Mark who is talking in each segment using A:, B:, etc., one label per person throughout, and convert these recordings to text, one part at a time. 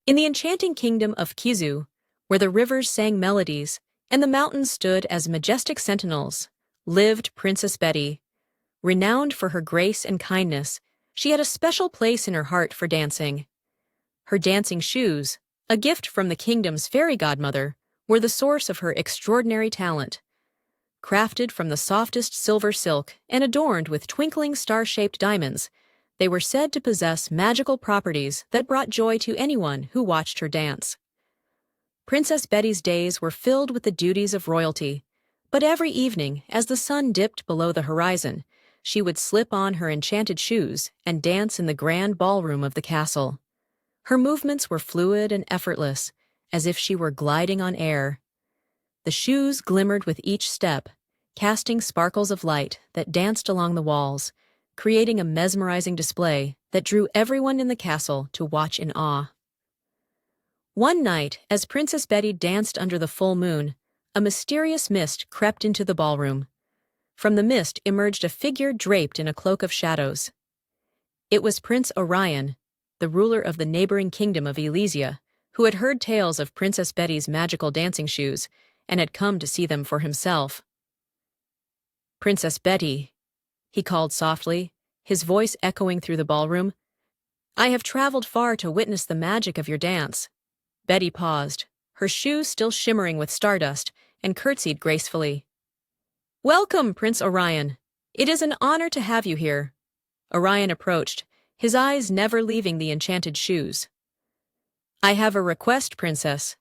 A: In the enchanting kingdom of Kizu, where the rivers sang melodies and the mountains stood as majestic sentinels, lived Princess Betty. Renowned for her grace and kindness, she had a special place in her heart for dancing. Her dancing shoes, a gift from the kingdom's fairy godmother, were the source of her extraordinary talent. Crafted from the softest silver silk and adorned with twinkling star-shaped diamonds, they were said to possess magical properties that brought joy to anyone who watched her dance. Princess Betty's days were filled with the duties of royalty, but every evening, as the sun dipped below the horizon, she would slip on her enchanted shoes and dance in the grand ballroom of the castle. Her movements were fluid and effortless, as if she were gliding on air. The shoes glimmered with each step, casting sparkles of light that danced along the walls, creating a mesmerizing display that drew everyone in the castle to watch in awe. One night, as Princess Betty danced under the full moon, a mysterious mist crept into the ballroom. From the mist emerged a figure draped in a cloak of shadows. It was Prince Orion, the ruler of the neighboring kingdom of Elysia, who had heard tales of Princess Betty's magical dancing shoes and had come to see them for himself. "Princess Betty," he called softly, his voice echoing through the ballroom, "I have traveled far to witness the magic of your dance." Betty paused, her shoes still shimmering with stardust, and curtsied gracefully. "Welcome, Prince Orion. It is an honor to have you here." Orion approached, his eyes never leaving the enchanted shoes. "I have a request, Princess.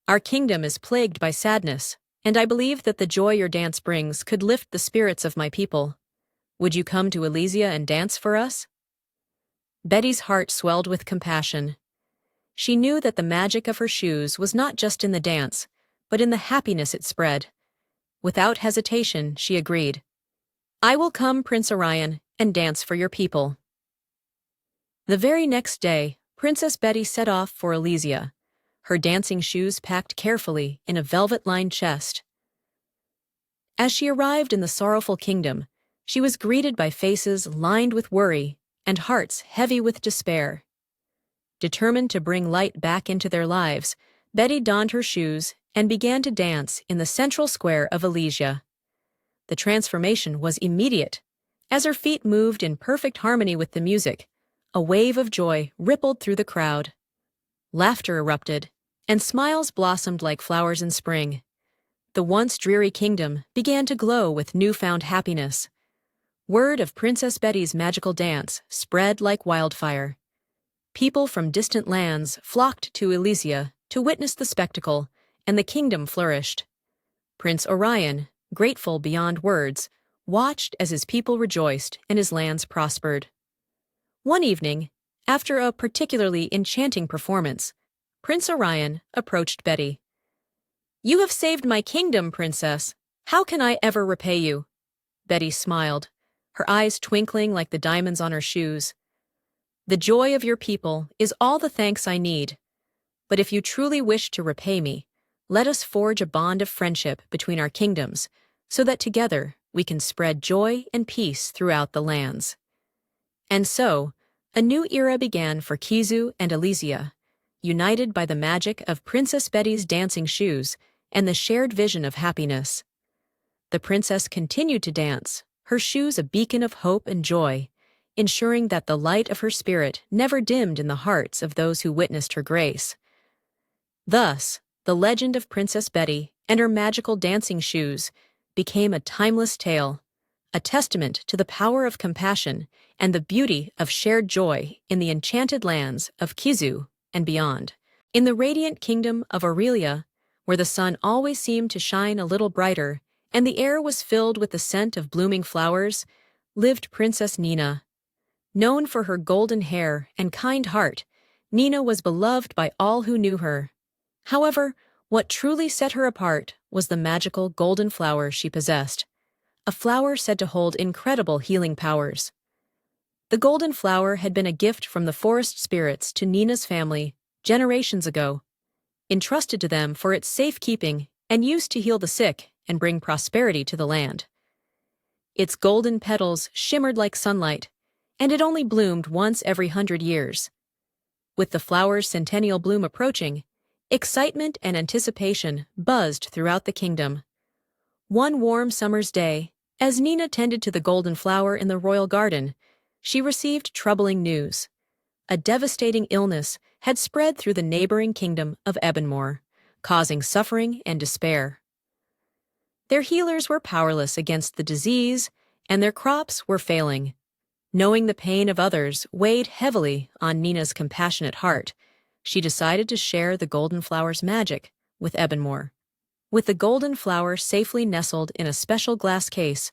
A: Our kingdom is plagued by sadness, and I believe that the joy your dance brings could lift the spirits of my people. Would you come to Elysia and dance for us?" Betty's heart swelled with compassion. She knew that the magic of her shoes was not just in the dance, but in the happiness it spread. Without hesitation, she agreed. "I will come, Prince Orion, and dance for your people." The very next day, Princess Betty set off for Elysia, her dancing shoes packed carefully in a velvet-lined chest. As she arrived in the sorrowful kingdom, she was greeted by faces lined with worry and hearts heavy with despair. Determined to bring light back into their lives, Betty donned her shoes and began to dance in the central square of Elysia. The transformation was immediate. As her feet moved in perfect harmony with the music, a wave of joy rippled through the crowd. Laughter erupted, and smiles blossomed like flowers in spring. The once dreary kingdom began to glow with newfound happiness. Word of Princess Betty's magical dance spread like wildfire. People from distant lands flocked to Elysia to witness the spectacle, and the kingdom flourished. Prince Orion, grateful beyond words, watched as his people rejoiced and his lands prospered. One evening, after a particularly enchanting performance, Prince Orion approached Betty. "You have saved my kingdom, Princess. How can I ever repay you?" Betty smiled, her eyes twinkling like the diamonds on her shoes. "The joy of your people is all the thanks I need. But if you truly wish to repay me, let us forge a bond of friendship between our kingdoms, so that together we can spread joy and peace throughout the lands." And so, a new era began for Kizu and Elysia, united by the magic of Princess Betty's dancing shoes and the shared vision of happiness. The princess continued to dance, her shoes a beacon of hope and joy, ensuring that the light of her spirit never dimmed in the hearts of those who witnessed her grace. Thus, the legend of Princess Betty and her magical dancing shoes became a timeless tale, a testament to the power of compassion and the beauty of shared joy in the enchanted lands of Kizu and beyond. In the radiant kingdom of Aurelia, where the sun always seemed to shine a little brighter and the air was filled with the scent of blooming flowers, lived Princess Nina. Known for her golden hair and kind heart, Nina was beloved by all who knew her. However, what truly set her apart was the magical golden flower she possessed, a flower said to hold incredible healing powers. The golden flower had been a gift from the forest spirits to Nina's family generations ago, entrusted to them for its safekeeping and used to heal the sick and bring prosperity to the land. Its golden petals shimmered like sunlight, and it only bloomed once every 100 years. With the flower's centennial bloom approaching, excitement and anticipation buzzed throughout the kingdom. One warm summer's day, as Nina tended to the golden flower in the royal garden, she received troubling news. A devastating illness had spread through the neighboring kingdom of Ebonmore, causing suffering and despair. Their healers were powerless against the disease, and their crops were failing. Knowing the pain of others weighed heavily on Nina's compassionate heart, she decided to share the golden flower's magic with Ebonmore. With the golden flower safely nestled in a special glass case,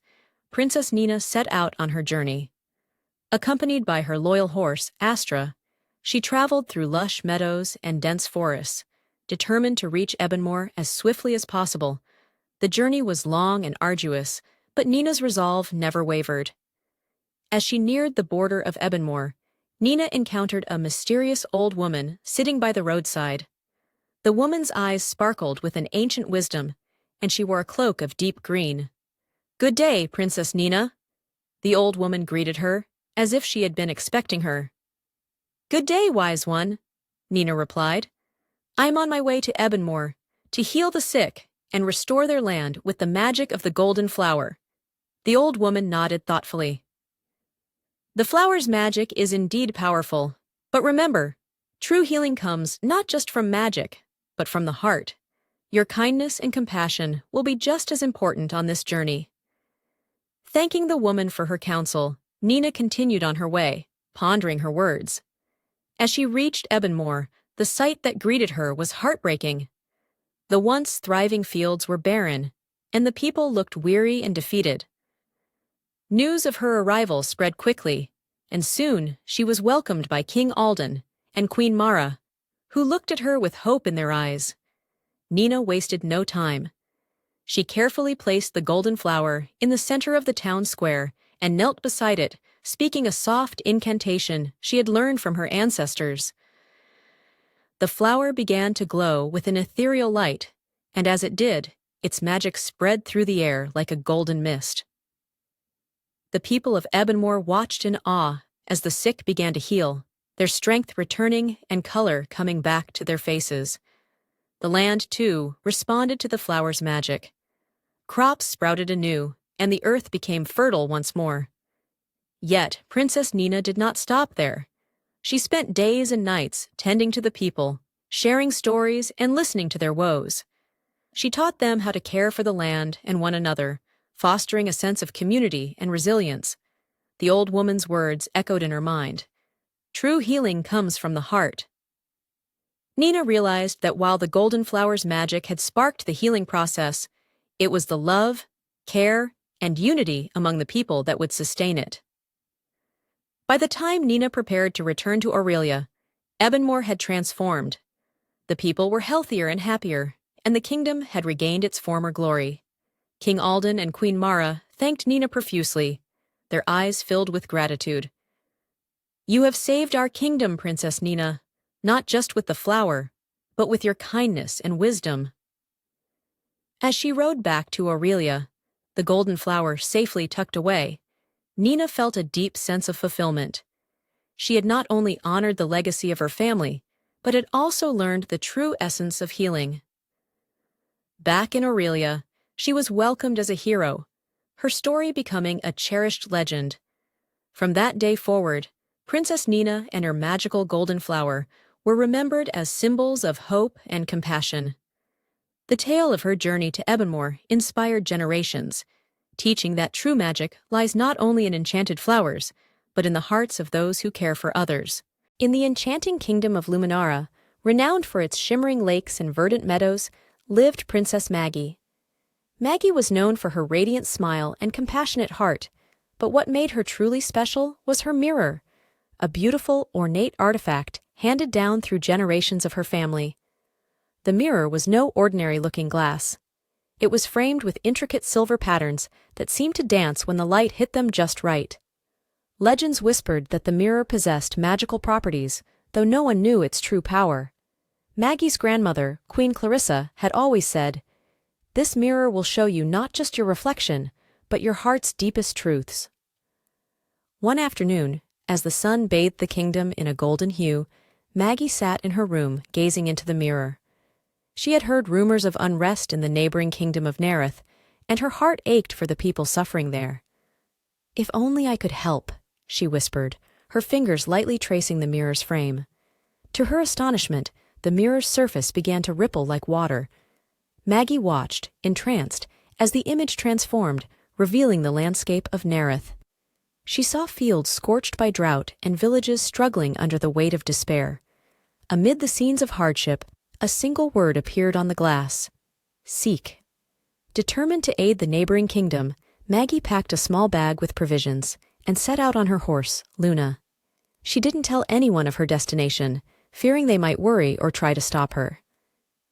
A: Princess Nina set out on her journey. Accompanied by her loyal horse, Astra, she traveled through lush meadows and dense forests, determined to reach Ebonmore as swiftly as possible. The journey was long and arduous, but Nina's resolve never wavered. As she neared the border of Ebonmore, Nina encountered a mysterious old woman sitting by the roadside. The woman's eyes sparkled with an ancient wisdom, and she wore a cloak of deep green. "Good day, Princess Nina," the old woman greeted her, as if she had been expecting her. "Good day, wise one," Nina replied. "I am on my way to Ebonmore to heal the sick and restore their land with the magic of the golden flower." The old woman nodded thoughtfully. "The flower's magic is indeed powerful, but remember, true healing comes not just from magic, but from the heart. Your kindness and compassion will be just as important on this journey." Thanking the woman for her counsel, Nina continued on her way, pondering her words. As she reached Ebonmore, the sight that greeted her was heartbreaking. The once thriving fields were barren, and the people looked weary and defeated. News of her arrival spread quickly, and soon she was welcomed by King Alden and Queen Mara, who looked at her with hope in their eyes. Nina wasted no time. She carefully placed the golden flower in the center of the town square and knelt beside it, speaking a soft incantation she had learned from her ancestors. The flower began to glow with an ethereal light, and as it did, its magic spread through the air like a golden mist. The people of Ebonmore watched in awe as the sick began to heal, their strength returning and color coming back to their faces. The land, too, responded to the flower's magic. Crops sprouted anew, and the earth became fertile once more. Yet Princess Nina did not stop there. She spent days and nights tending to the people, sharing stories and listening to their woes. She taught them how to care for the land and one another, fostering a sense of community and resilience. The old woman's words echoed in her mind. True healing comes from the heart. Nina realized that while the golden flower's magic had sparked the healing process, it was the love, care, and unity among the people that would sustain it. By the time Nina prepared to return to Aurelia, Ebonmore had transformed. The people were healthier and happier, and the kingdom had regained its former glory. King Alden and Queen Mara thanked Nina profusely, their eyes filled with gratitude. "You have saved our kingdom, Princess Nina, not just with the flower, but with your kindness and wisdom." As she rode back to Aurelia, the golden flower safely tucked away, Nina felt a deep sense of fulfillment. She had not only honored the legacy of her family, but had also learned the true essence of healing. Back in Aurelia, she was welcomed as a hero, her story becoming a cherished legend. From that day forward, Princess Nina and her magical golden flower were remembered as symbols of hope and compassion. The tale of her journey to Ebonmore inspired generations, teaching that true magic lies not only in enchanted flowers, but in the hearts of those who care for others. In the enchanting kingdom of Luminara, renowned for its shimmering lakes and verdant meadows, lived Princess Maggie. Maggie was known for her radiant smile and compassionate heart, but what made her truly special was her mirror, a beautiful, ornate artifact handed down through generations of her family. The mirror was no ordinary-looking glass. It was framed with intricate silver patterns that seemed to dance when the light hit them just right. Legends whispered that the mirror possessed magical properties, though no one knew its true power. Maggie's grandmother, Queen Clarissa, had always said, "This mirror will show you not just your reflection, but your heart's deepest truths." One afternoon, as the sun bathed the kingdom in a golden hue, Maggie sat in her room, gazing into the mirror. She had heard rumors of unrest in the neighboring kingdom of Nerith, and her heart ached for the people suffering there. "If only I could help," she whispered, her fingers lightly tracing the mirror's frame. To her astonishment, the mirror's surface began to ripple like water. Maggie watched, entranced, as the image transformed, revealing the landscape of Nerith. She saw fields scorched by drought and villages struggling under the weight of despair. Amid the scenes of hardship, a single word appeared on the glass: seek. Determined to aid the neighboring kingdom, Maggie packed a small bag with provisions and set out on her horse, Luna. She didn't tell anyone of her destination, fearing they might worry or try to stop her.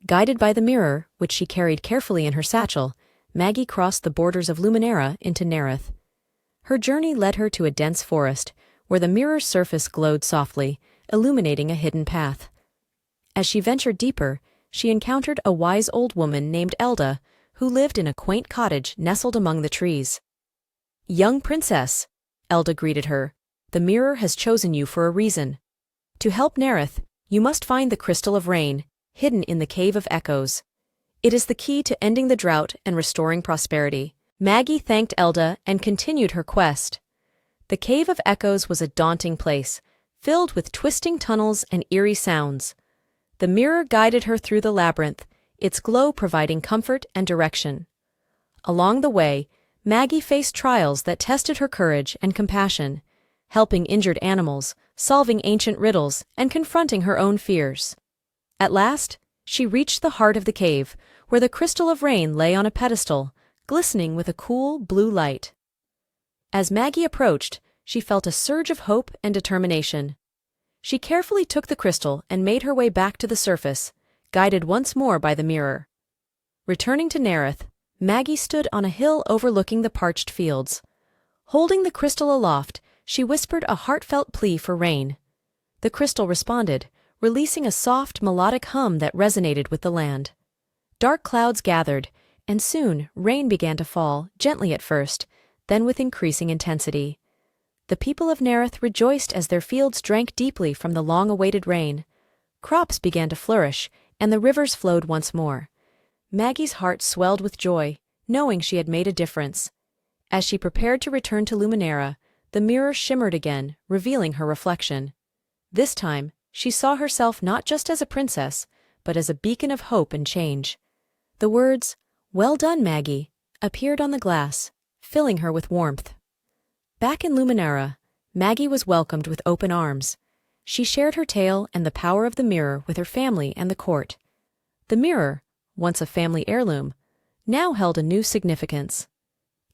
A: Guided by the mirror, which she carried carefully in her satchel, Maggie crossed the borders of Luminera into Nerith. Her journey led her to a dense forest, where the mirror's surface glowed softly, illuminating a hidden path. As she ventured deeper, she encountered a wise old woman named Elda, who lived in a quaint cottage nestled among the trees. "Young princess," Elda greeted her, "the mirror has chosen you for a reason. To help Nerith, you must find the Crystal of Rain, hidden in the Cave of Echoes. It is the key to ending the drought and restoring prosperity." Maggie thanked Elda and continued her quest. The Cave of Echoes was a daunting place, filled with twisting tunnels and eerie sounds. The mirror guided her through the labyrinth, its glow providing comfort and direction. Along the way, Maggie faced trials that tested her courage and compassion, helping injured animals, solving ancient riddles, and confronting her own fears. At last, she reached the heart of the cave, where the Crystal of Rain lay on a pedestal, glistening with a cool blue light. As Maggie approached, she felt a surge of hope and determination. She carefully took the crystal and made her way back to the surface, guided once more by the mirror. Returning to Nerith, Maggie stood on a hill overlooking the parched fields. Holding the crystal aloft, she whispered a heartfelt plea for rain. The crystal responded, releasing a soft, melodic hum that resonated with the land. Dark clouds gathered, and soon rain began to fall, gently at first, then with increasing intensity. The people of Nerith rejoiced as their fields drank deeply from the long-awaited rain. Crops began to flourish, and the rivers flowed once more. Maggie's heart swelled with joy, knowing she had made a difference. As she prepared to return to Luminera, the mirror shimmered again, revealing her reflection. This time, she saw herself not just as a princess, but as a beacon of hope and change. The words, "Well done, Maggie," appeared on the glass, filling her with warmth. Back in Luminera, Maggie was welcomed with open arms. She shared her tale and the power of the mirror with her family and the court. The mirror, once a family heirloom, now held a new significance.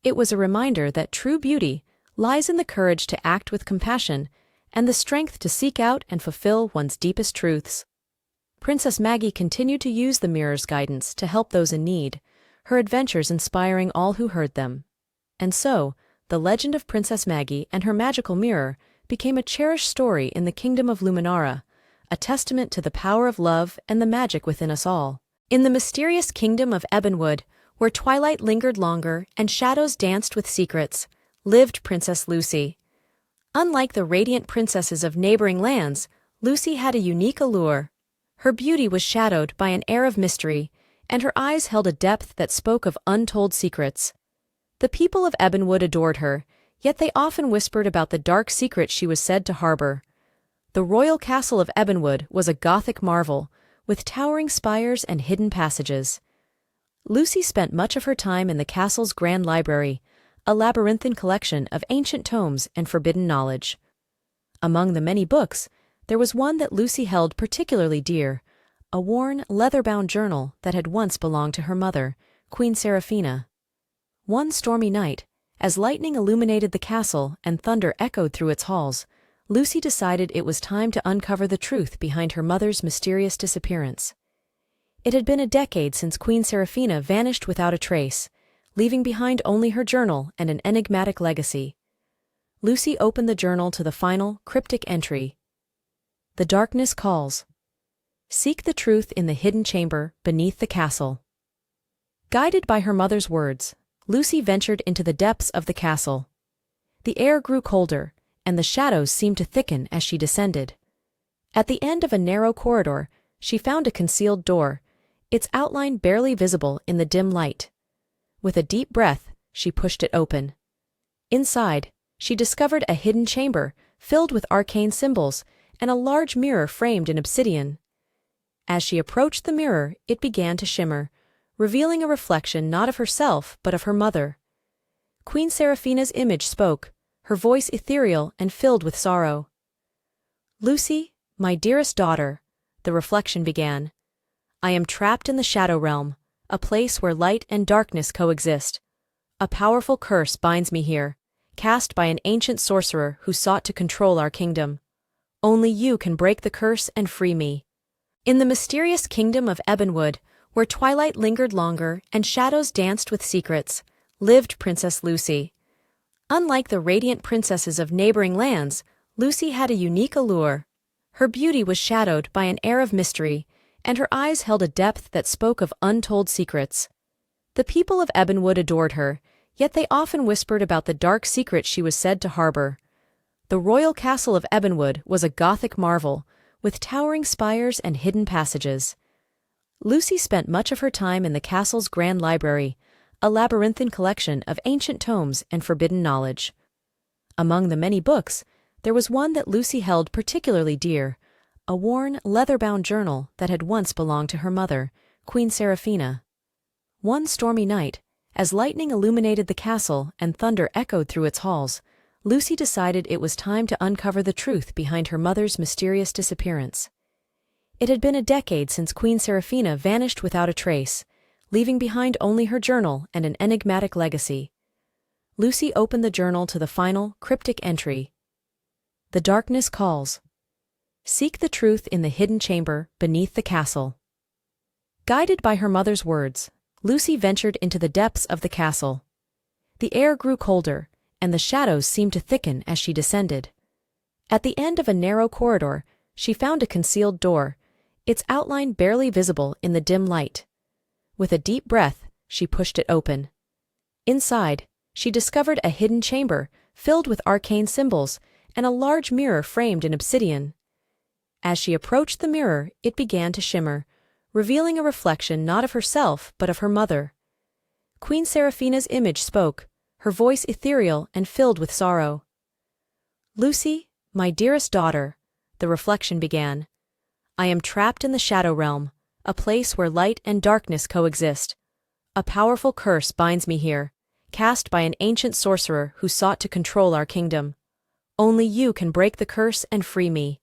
A: It was a reminder that true beauty lies in the courage to act with compassion and the strength to seek out and fulfill one's deepest truths. Princess Maggie continued to use the mirror's guidance to help those in need, her adventures inspiring all who heard them. And so, the legend of Princess Maggie and her magical mirror became a cherished story in the kingdom of Luminara, a testament to the power of love and the magic within us all. In the mysterious kingdom of Ebonwood, where twilight lingered longer and shadows danced with secrets, lived Princess Lucy. Unlike the radiant princesses of neighboring lands, Lucy had a unique allure. Her beauty was shadowed by an air of mystery, and her eyes held a depth that spoke of untold secrets. The people of Ebonwood adored her, yet they often whispered about the dark secret she was said to harbor. The royal castle of Ebonwood was a Gothic marvel, with towering spires and hidden passages. Lucy spent much of her time in the castle's grand library, a labyrinthine collection of ancient tomes and forbidden knowledge. Among the many books, there was one that Lucy held particularly dear, a worn, leather-bound journal that had once belonged to her mother, Queen Seraphina. One stormy night, as lightning illuminated the castle and thunder echoed through its halls, Lucy decided it was time to uncover the truth behind her mother's mysterious disappearance. It had been a decade since Queen Seraphina vanished without a trace, leaving behind only her journal and an enigmatic legacy. Lucy opened the journal to the final, cryptic entry. "The darkness calls. Seek the truth in the hidden chamber beneath the castle." Guided by her mother's words, Lucy ventured into the depths of the castle. The air grew colder, and the shadows seemed to thicken as she descended. At the end of a narrow corridor, she found a concealed door, its outline barely visible in the dim light. With a deep breath, she pushed it open. Inside, she discovered a hidden chamber filled with arcane symbols and a large mirror framed in obsidian. As she approached the mirror, it began to shimmer, revealing a reflection not of herself but of her mother. Queen Seraphina's image spoke, her voice ethereal and filled with sorrow. "Lucy, my dearest daughter," the reflection began, "I am trapped in the Shadow Realm, a place where light and darkness coexist. A powerful curse binds me here, cast by an ancient sorcerer who sought to control our kingdom. Only you can break the curse and free me." In the mysterious kingdom of Ebonwood, where twilight lingered longer and shadows danced with secrets, lived Princess Lucy. Unlike the radiant princesses of neighboring lands, Lucy had a unique allure. Her beauty was shadowed by an air of mystery, and her eyes held a depth that spoke of untold secrets. The people of Ebonwood adored her, yet they often whispered about the dark secret she was said to harbor. The royal castle of Ebonwood was a Gothic marvel, with towering spires and hidden passages. Lucy spent much of her time in the castle's grand library, a labyrinthine collection of ancient tomes and forbidden knowledge. Among the many books, there was one that Lucy held particularly dear, a worn, leather-bound journal that had once belonged to her mother, Queen Seraphina. One stormy night, as lightning illuminated the castle and thunder echoed through its halls, Lucy decided it was time to uncover the truth behind her mother's mysterious disappearance. It had been a decade since Queen Seraphina vanished without a trace, leaving behind only her journal and an enigmatic legacy. Lucy opened the journal to the final, cryptic entry. "The darkness calls. Seek the truth in the hidden chamber beneath the castle." Guided by her mother's words, Lucy ventured into the depths of the castle. The air grew colder, and the shadows seemed to thicken as she descended. At the end of a narrow corridor, she found a concealed door, its outline barely visible in the dim light. With a deep breath, she pushed it open. Inside, she discovered a hidden chamber filled with arcane symbols and a large mirror framed in obsidian. As she approached the mirror, it began to shimmer, revealing a reflection not of herself but of her mother. Queen Seraphina's image spoke, her voice ethereal and filled with sorrow. "Lucy, my dearest daughter," the reflection began, "I am trapped in the Shadow Realm, a place where light and darkness coexist. A powerful curse binds me here, cast by an ancient sorcerer who sought to control our kingdom. Only you can break the curse and free me."